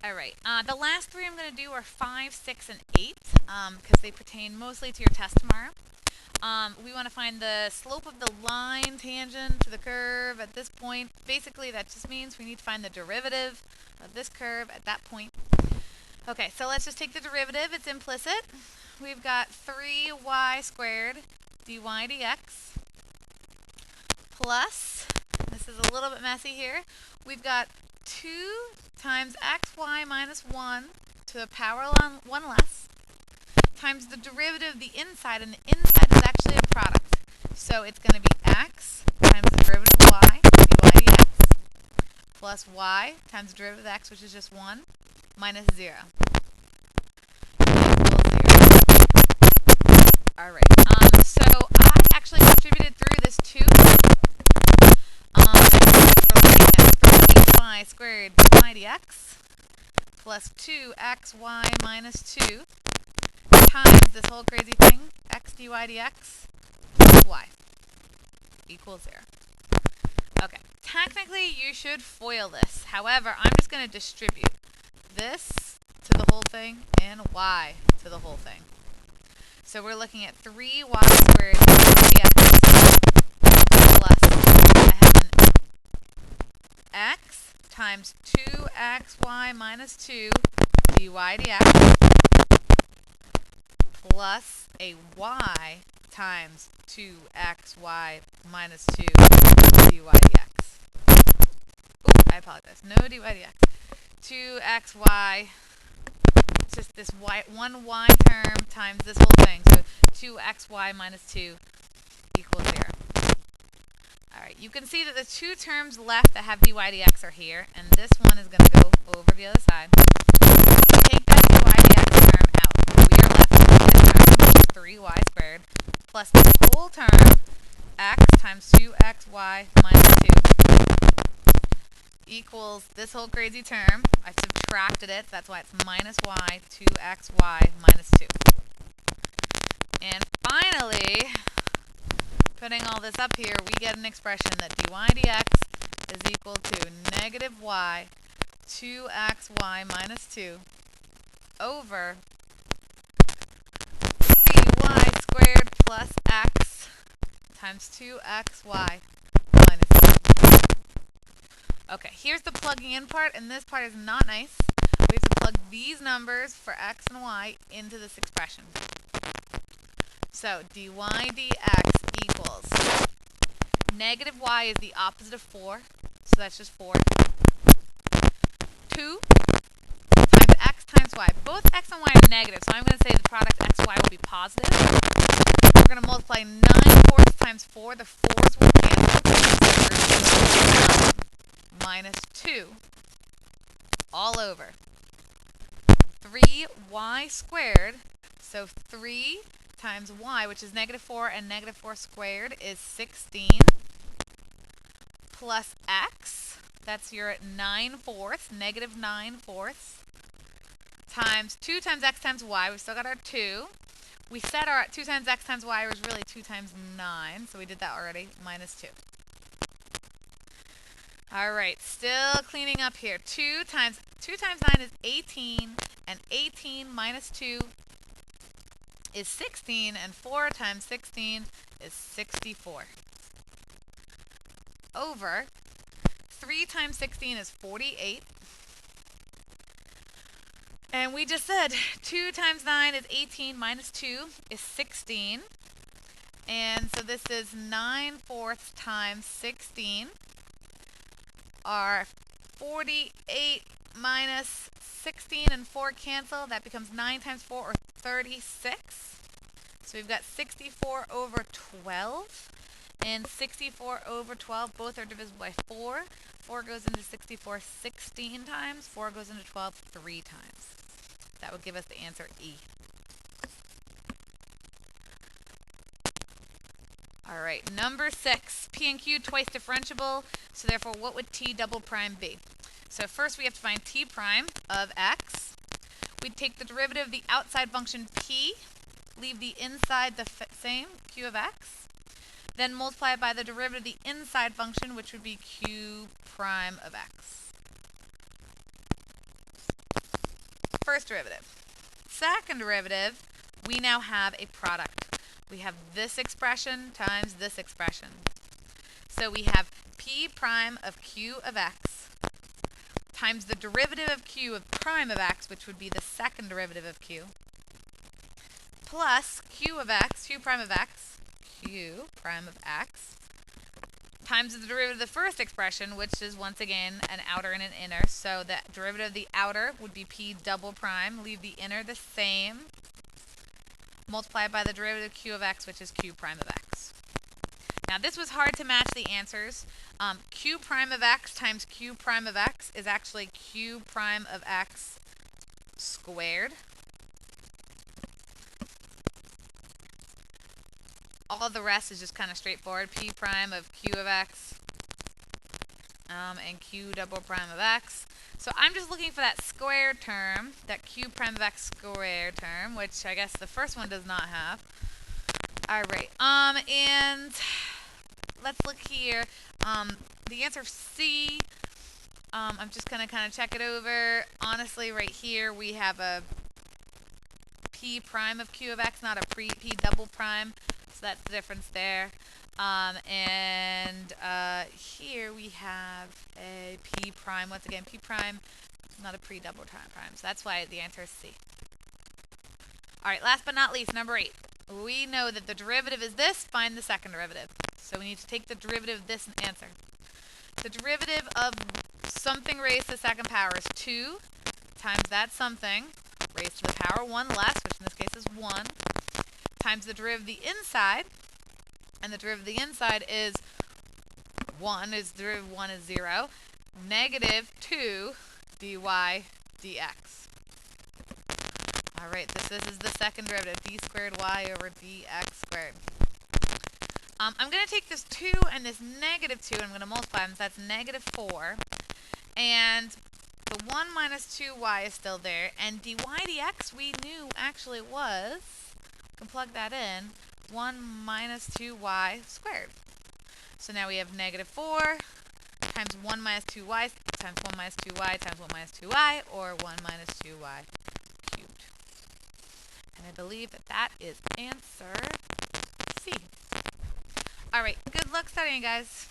All right. The last three I'm going to do are 5, 6, and 8 because they pertain mostly to your test tomorrow. We want to find the slope of the line tangent to the curve at this point. Basically, that just means we need to find the derivative of this curve at that point. Okay, so let's just take the derivative. It's implicit. We've got 3y squared dy dx plus, this is a little bit messy here, we've got 2 times xy minus 1 to the power 1 less times the derivative of the inside, and the inside is actually a product. So it's going to be x times the derivative of y, dy dx, plus y times the derivative of x, which is just 1, minus 0. Alright, so I actually distributed through this 2. We're looking at 3y squared dy dx plus 2xy minus 2 times this whole crazy thing, x dy dx plus y equals 0. Okay, technically you should FOIL this. However, I'm just going to distribute this to the whole thing and y to the whole thing. So we're looking at 3y squared dx plus, I have an x times 2xy minus 2 dy dx plus a y times 2xy minus 2 dy dx. Ooh, I apologize. No dy dx. 2xy, it's just this one y term times this whole thing. So 2xy minus 2 equals 0. Alright, you can see that the two terms left that have dy dx are here, and this one is going to go over the other side. Take that dy dx term out. We are left with this term, which is 3y squared, plus this whole term, x times 2xy minus 2, equals this whole crazy term. I subtracted it, that's why it's minus y, 2xy minus 2. And finally, putting all this up here, we get an expression that dy dx is equal to negative y, 2xy minus 2 over 3y squared plus x times 2xy minus 2. Okay, here's the plugging in part, and this part is not nice. We have to plug these numbers for x and y into this expression. So dy dx equals negative y is the opposite of 4, so that's just 4. 2 times x times y. Both x and y are negative, so I'm going to say the product x, y will be positive. We're going to multiply 9/4 times 4. The 4's will cancel. Minus 2 all over 3y squared. So 3 times y, which is negative 4, and negative 4 squared is 16, plus x, that's your 9/4, negative 9/4, times 2 times x times y. We've still got our 2. We said our 2 times x times y was really 2 times 9, so we did that already, minus 2. Alright, still cleaning up here. 2 times 9 is 18, and 18 minus 2 is 16, and 4 times 16 is 64. Over 3 times 16 is 48. And we just said 2 times 9 is 18 minus 2 is 16. And so this is 9/4 times 16. Our 48 minus 16 and 4 cancel. That becomes 9 times 4, or 36. So we've got 64 over 12. And 64 over 12, both are divisible by 4. 4 goes into 64 16 times. 4 goes into 12 3 times. That would give us the answer E. Alright, number 6. P and Q twice differentiable. So therefore, what would T double prime be? So first we have to find T prime of x. We'd take the derivative of the outside function P, leave the inside the same, Q of x. Then multiply it by the derivative of the inside function, which would be Q prime of x. first derivative. Second derivative, we now have a product. We have this expression times this expression. So we have p prime of q of x times the derivative of q of prime of x, which would be the second derivative of q, plus q of x, q prime of x, times the derivative of the first expression, which is once again an outer and an inner. So the derivative of the outer would be p double prime, leave the inner the same, multiplied by the derivative of q of x, which is q prime of x. Now this was hard to match the answers. Q prime of x times q prime of x is actually q prime of x squared. All the rest is just kind of straightforward. P prime of q of x and q double prime of x. So I'm just looking for that squared term, that q prime of x squared term, which I guess the first one does not have. All right. And let's look here. The answer C, I'm just going to kind of check it over. Honestly, right here we have a p prime of q of x, not a p double prime. So that's the difference there. And here we have a p prime. Once again, p prime, not a pre double prime. So that's why the answer is C. All right, last but not least, number 8. We know that the derivative is this. Find the second derivative. So we need to take the derivative of this and answer. The derivative of something raised to the second power is 2 times that something raised to the power 1 less, which in this case is 1, times the derivative of the inside, and the derivative of the inside is 1, the derivative of 1 is 0, negative 2 dy dx. All right, this is the second derivative, d squared y over dx squared. I'm going to take this 2 and this negative 2, and I'm going to multiply them, so that's negative 4. And the 1 minus 2y is still there, and dy dx we knew actually was, we can plug that in, 1 minus 2y squared. So now we have negative 4 times 1 minus 2y times 1 minus 2y times 1 minus 2y, or 1 minus 2y cubed. And I believe that that is answer C. All right, good luck studying, guys.